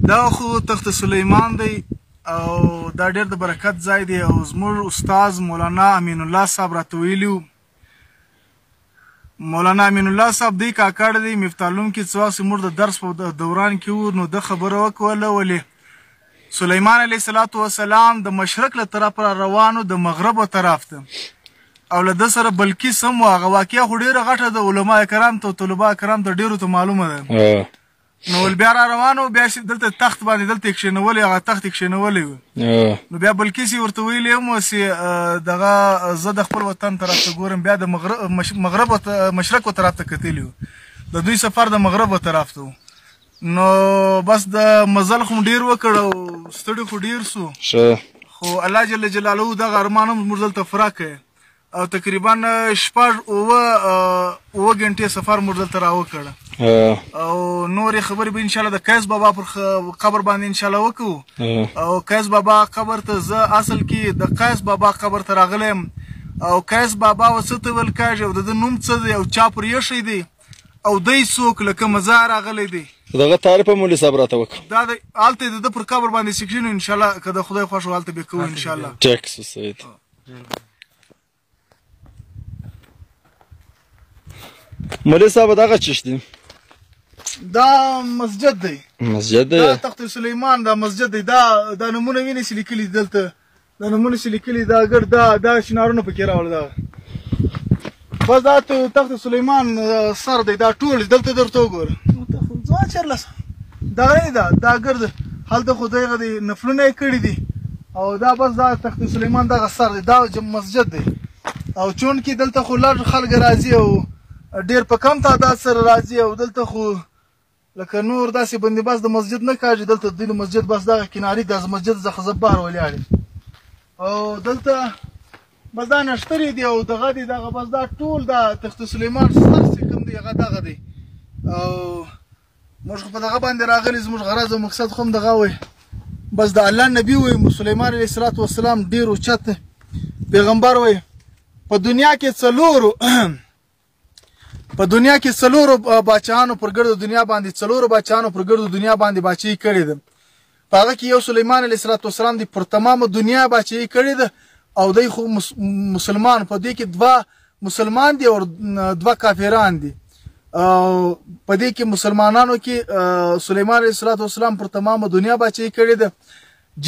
دا خو تخت سلیمان دی او دا ډېر د برکت ځای دی او زموږ استاد مولانا امین الله صاحب راته ویلي وو. مولانا امین الله صاحب دی کاکړ دی مفتاح العلوم کې څه وخت موږ د درس په دوران کې وو نو ده خبره وکوله ولې سلیمان علیه السلام د مشرق له طرف را روانو د مغرب طرف ته او له ده سره بلقیس هم و. هغه واقعه خو ډېره غټه د علما کرام ته طلبا کرام ته ډېرو ته معلومه ده. نو بیا را روانو بیا دلته تخت باندې دلته یې کښېنولی هغه تخت یې کښېنولی و. نو بیا بلقیس یې ورته ویلي هم و چې دغه زه د خپل وطن طرف ته ګورم. بیا د مغرب مشرق طرف ته کتلي و. د دوی سفر د مغرب طرف ته و. نو بس د مزل خو ډېر وکړ او ستړي خو ډېر سو خو الله جل جلاله دغه ارمان هم زموږ دلته پوره کړی او تقریبا شپږ اوه ګنټې سفر موږ دلته راوکړ او نورې خبرې به انشاءالله د قیس بابا پر قبر باندې انشاءالله وکړو. او قیس بابا قبر ته زه اصل کې د قیس بابا قبر ته راغلی یم او قیس بابا و څه ته ویل کېږي او د ده نوم څه دی او چا پر ایښی دی او دی څوک له کومه ځایه راغلی دی دغه تعریف هم مولوي صاحب راته وکړه. دا هلته د ده پر قبر باندې سکشن انشاءالله که د خدای خوښ و هلته به کوو انشاءالله. ټیک سو سید مولوي صاحب دغه چیش دی؟ دا مسجد دی. مسجد دی؟ دا تخت سلیمان دا مسجد دی. دا نومونه وینې چې لیکلي دلته دا نومونه چې لیکلي دا ګرد دا شنارونه پکې راوړل دا بس دا تخت سلیمان سر دی دا ټول دلته درته وګوره ځوان چېرله دغه نه ده دا ګرد هلته خو دغه دی نفلونه یې کړي دي او دا بس دا تخت سلیمان دغه سر دی دا مسجد دی او چونکې دلته خو لږ خلک راځي او ډېر په کم تعداد سره راځي او دلته خو لکه نور داسې بندوبست د مسجد نه کاږي دلته د مسجد بس دغه کناري د مسجد څخه بهر ولاړ او دلته بس دا نښترې دي او دغه دي دغه بس دا ټول دا تخت سلیمان سر چې کوم دی هغه دغه دی او موږ خو په دغه باندې راغلي زموږ غرض او مقصد خو هم دغه وی بس د الله نبي وی سلیمان علیه السلام ډېر اوچت پیغمبر وی په دنیا کې څلورو باچاهانو پر ګردو دنیا باندې باچاهي کړې ده. په هغه کې یو سلیمان علیه السلام دی پر تمامه دنیا باچاهي کړې ده او دی خو مسلمان په دې کې دوه مسلمان دي او دوه کافران دي او په دې کې مسلمانانو کې سلیمان علیه السلام پر تمامه دنیا باچاهي کړې ده.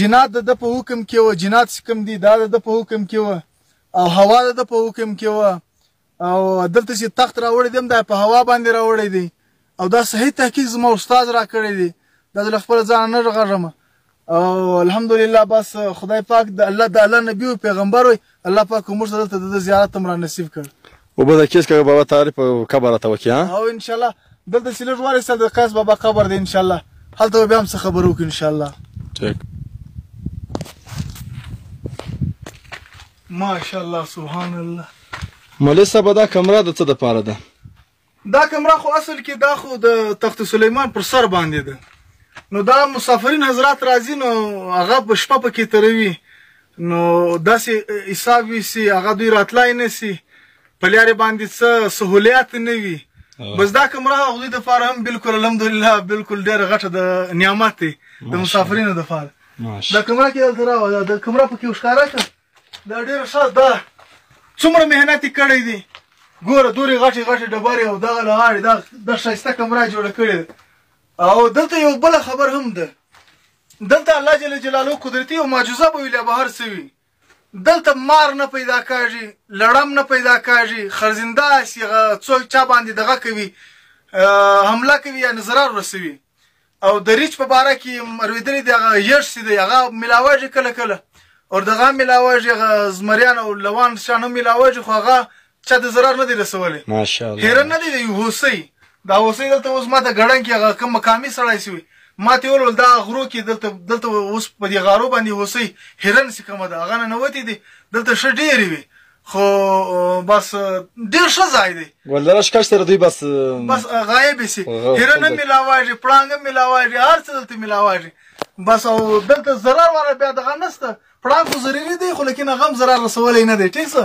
جنات د ده په حکم کې وه جنات چې کوم دي دا د ده په حکم کې وه او هوا د ده په حکم کې وه او دلته چې تخت راوړی دی هم دا په هوا باندې راوړی دی او دا صحیح تحقیق زما استاد را کړی دی دا زه له خپله ځانه نه غږم او الحمدلله بس خدای پاک د الله نبي و پیغمبر وی الله پاک موږ ته دلته د زیارت هم را نصیب کړ. اوبه د کیس که بابا تعریف قبر راته وکړي او انشاءالله دلته چې لږ وارسته د قیس بابا قبر دی انشاءالله هلته به بیا هم څه خبرې وکړو انشاءالله. ټیک ماشاءالله سبحان الله. مولوي صاحب دا کمره د څه دپاره ده؟ دا کمره خو اصل کې دا خو د تخت سلیمان پر سر باندې ده نو دا مسافرین حضرات راځي نو هغه په شپه پکې تېروي نو داسې حساب وي چې هغه دوی راتلای نه سي په لارې باندې څه سهولیات نه وي بس دا کمره هغوی دپاره هم بالکل الحمدلله بالکل ډېره غټه د نعمت دی د مسافرینو دپاره. دا کمره کې دلته راوه د کمره پکې ښکاره کړه دا ډېره ښه ده څومره محنت یې کړی دی ګوره دورې غټې ډبرې او دغه له غاړې دا ښایسته کمره جوړه کړې ده او دلته یو بله خبر هم ده دلته الله جل جلاله قدرتي او معجزه به وي لا به هر څه وي دلته مار نه پیدا کېږي لړم نه پیدا کېږي خرزنده سي څوک چا باندې دغه کوي حمله کوي یا ضرر رسوي او د ریچ په باره کې اورېدلي دي هغه یش چې دی هغه ملاویږي کله کله او دغه ملاویږي هغه زمریان او لوان شان هم ملاویږي خو هغه چا د ضرر نه دی رسولی ماشاءالله هیرن نه دی هوسۍ دا هوسۍ دلته اوس ما ته ګړنګ کې هغه کوم مقامي سړی سوی ما ته وویل دا غرو کې دلته اوس په دې غارو باندې هوسۍ هیرن چې کومه ده هغه ننوتې دي دلته ښه ډېرې وي خو بس ډېر ښه ځای دی ګلدره ښکار سره دوی بس غایب سي هیرن هم ملاویږي پړانګ هم ملاویږي هر څه دلته ملاویږي بس او دلته ضرر والا بیا دغه نشته پړانګ خو ضروري دی خو لیکن هغه هم ضرر رسولی نه دی ټیک څه.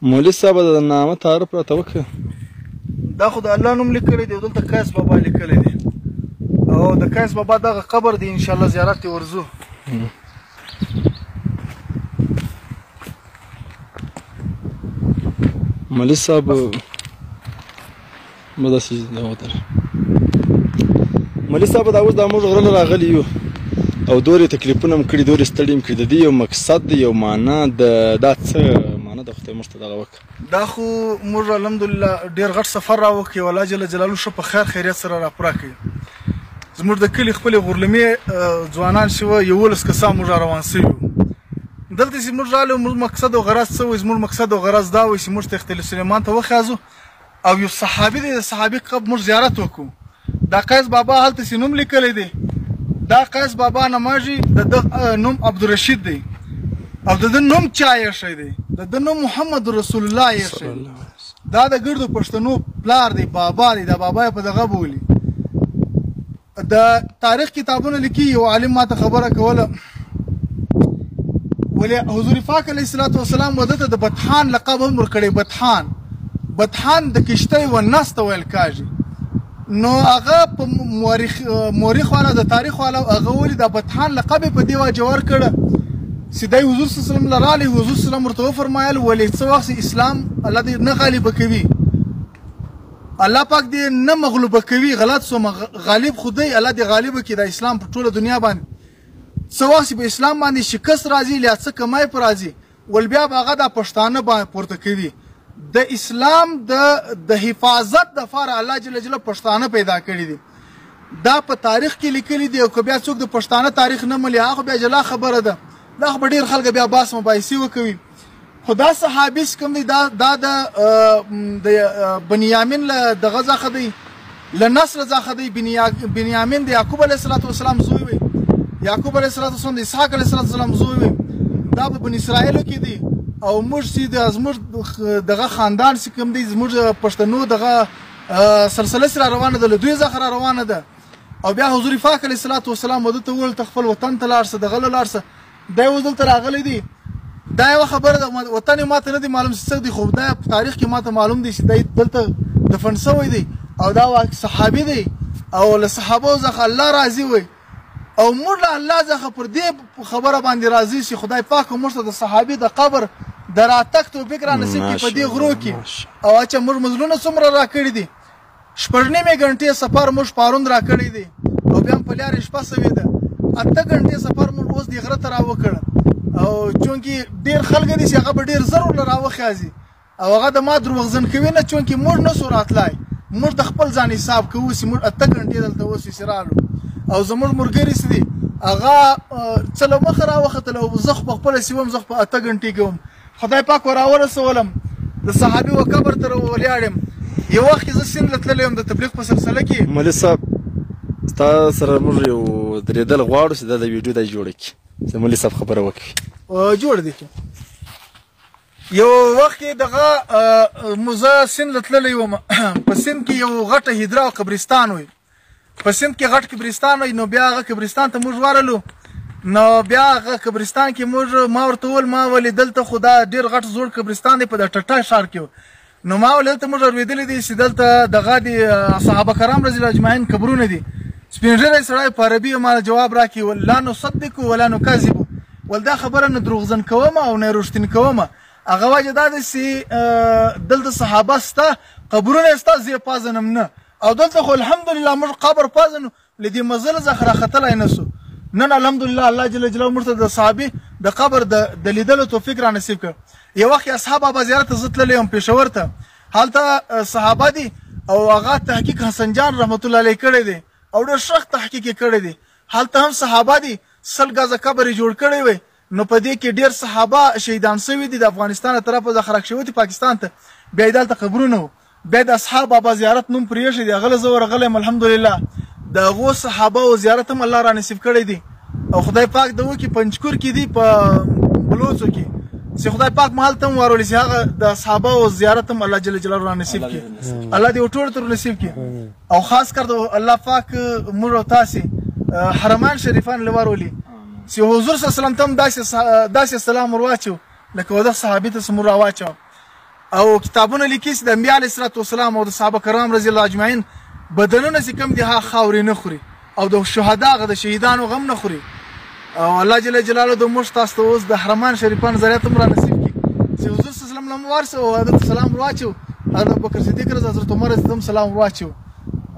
مولوي صاحب د نامه تعارف راته وکړه. دا خو د الله نوم لیکلی دی او دلته قیس بابا لیکلی دی او د قیس بابا دغه قبر دی انشاءالله زیارت یې ورځو. مولوي صاحب ما داسې وتر مولوي صاحب دا اوس دا موږ غره نه راغلي یو او دورې تکلیفونه هم کړي دورې ستړي هم کړي د دې یو مقصد دی یو معنا دا څه معنا ده خدای موږ ته دغه وکړه. دا خو موږ الحمدلله ډېر غټ سفر راوکړ او الله جل جلاله ښه په خیر خیریت سره راپوره کړي. زموږ د کلي خپلې غورلمې ځوانان چې وه 11 کسان موږ را روان سوي وو. دلته چې موږ راغلو زموږ مقصد او غرض څه وایي زموږ مقصد او غرض دا وایي چې موږ تختیل سلیمان ته وخیازو او یو صحابي دی د صحابي قبر موږ زیارت وکړو. دا قیس بابا هلته چې نوم لیکلی دی دا قیس بابا نماژي د ده نوم عبدالرشید دی او د ده نوم چا ایښی دی د ده نوم محمد رسول الله ایښی دی. دا د ګردو پښتنو پلار دی بابا دی دا بابا یې په دغه بولي. د تاریخ کتابونه لیکي یو عالم ما ته خبره کوله ولې حضور پاک علیه الصلاة والسلام وده ته د بطحان لقب هم ورکړی. بطحان د کشتۍ و نس ته ویل کېږي. نو هغه په مورخ والا د تاریخ والا هغه ولې د بطحان لقب یې په دې وجه ورکړه چې دی حضور صلی الله علیه وسلم له راغلی حضور صلی الله علیه وسلم ورته وفرمایل ولې څه وخت اسلام الله دې نه غالبه کوي الله پاک دې نه مغلوبه کوي غلط سو غالب خو دی الله دې غالبه کړي د اسلام په ټوله دنیا باندې څه وخت په اسلام باندې شکست راځي یا څه کمای پر راځي ول بیا به هغه د پښتانه باندې پورته کوي. د اسلام د حفاظت دپاره الله جل جلاله پښتانه پیدا کړي دي. دا په تاریخ کې لیکلي دي او که بیا څوک د پښتانه تاریخ نه ملي هغه بیا جلا خبره ده. دا خو به ډېر خلک بیا بحث مباحثې وکوي. خو دا صحابي چې کوم دی دا د بنیامین له دغه څخه دی له نسل څخه دی. بنیامین د یعقوب علیه السلام زوی وي. یعقوب علیه السلام د اسحاق علیه السلام زوی وي. دا په بني اسرائیلو کې دی او موږ چې زموږ دغه خاندان چې کوم دی زموږ پښتنو دغه سلسله سره روانه ده له دوی څخه را روانه ده او بیا حضور پاک علیه السلام وده ته وویل ته خپل وطن ته لاړ شه دغه لاړ شه. دا اوس دلته راغلی دی. دا یوه خبره ده وطن یې ماته نه دی معلوم چې څه دی خو دا په تاریخ کې ماته معلوم دی چې دی دلته دفن شوی دی او دا صحابي دی او له صحابو څخه الله راضي وي او موږ له الله څخه پر دې خبره باندې راضي چې خدای پاک موږ ته د صحابي د قبر د راتګ توفیق را نصیب کړي په دې غرو کې او چې موږ مزلونه څومره راکړي دي 6.5 غنټې سفر موږ پارون راکړی دی او بیا په لارې شپه سوې ده 8 غنټې سفر موږ اوس دې غره ته راوکړ او چونکې ډېر خلک دي چې هغه به ډېر زر ورله راوخیازي او هغه د ما دروغجن کوي نه چونکې موږ نه سو راتلی موږ د خپل ځان حساب کوو چې موږ 8 غنټې دلته اوس چې رالو او زموږ ملګري چې دي هغه څه له مخه راوختل او زه خو په خپله چې وم زه په 8 غنټې کې وم خدای پاک راورسولم د صحابي و قبر ته ولاړم. یو وخت زه سیند ته تللی وم د تبلیغ په سلسله کې. مولوي صاحب ستا سره موږ یو درېدل غواړو چې دا د ویډیو دا جوړه کړي چې مولوي صاحب خبره وکړي. جوړ دی یو وخت کې دغه زه سیند ته تللی وم په سیند کې یو غټه هدره او قبرستان وي په سیند کې غټ قبرستان وي نو بیا هغه قبرستان ته موږ ورغلو نو بیا هغه قبرستان کې موږ ما ورته وویل ما ولې دلته خو دا ډېر غټ زوړ قبرستان دی په د ټټا ښار کې نو ما ولې دلته موږ اورېدلی دي چې دلته دغه د صحابه کرام رضی الله اجمعین قبرونه دي. سپین ږیری سړی په عربي ما جواب راکړي لا نصدق ولا نکذب ول دا خبره نه دروغجن کومه او نه رښتین کومه هغه وجه دا ده چې دلته صحابه سته قبرونه سته زه یې پېژنم نه او دلته خو الحمدلله موږ قبر پېژنو له دې مزله څخه راختلی نه سو نن الحمدلله الله جل جلاله موږ ته د صحابي د قبر د لیدلو توفیق را نصیب کړ. یو وخت اصحاب بابا زیارت ته زه تللی وم پېښور ته هلته صحابه دي او هغه تحقیق حسن جان رحمت الله علیه کړی دی او ډېر سخت تحقیق یې کړی دی. هلته هم صحابه دي 100 ګزه قبر یې جوړ کړی وی نو په دې کې ډېر صحابه شهیدان سوي دي د افغانستان له طرفه څخه خرج شوي دي پاکستان ته بیا یې دلته قبرونه وو بیا د اصحاب بابا زیارت نوم پرې ایښی دی هغه له زه ورغلی یم الحمدلله د هغو صحابه او زیارت هم الله را نصیب کړی دی او خدای پاک د وکړي پنجکور کې دي په بلوڅو کې چې خدای پاک مهال ته هم وارولی چې هغه د صحابه او زیارت هم الله جل جلاله را نصیب کړي الله دې ټولو ته نصیب کړي او خاص کر د الله پاک موږ او تاسې حرمان شریفان له وارولی چې حضور صلی الله علیه وسلم ته هم داسې سلام ور واچو لکه وده صحابي ته څه مور را واچو او کتابونه لیکي چې د انبیا علیه الصلات وسلام او د صحابه کرام رضی الله اجمعین بدنونه چې کوم دي هغه خاورې نه خوري او د شهدا هغه د شهیدانو غم نه خوري. او الله جل جلاله د موږ تاسو ته اوس د حرمان شریفان ذریعه هم را نصیب کړي چې حضور صلی الله علیه وسلم لم ورسه او حضرت سلام ورواچو، حضرت ابوبکر صدیق رضی حضرت عمر رضی هم سلام ورواچو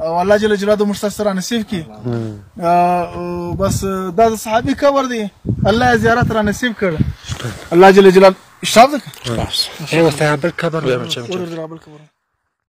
او الله جل جلاله موږ تاسو را نصیب کړي. بس دا د صحابي قبر دی، الله زیارت را نصیب کړ. الله جل جلاله اشراف ده. ايوه استعمل بالكبر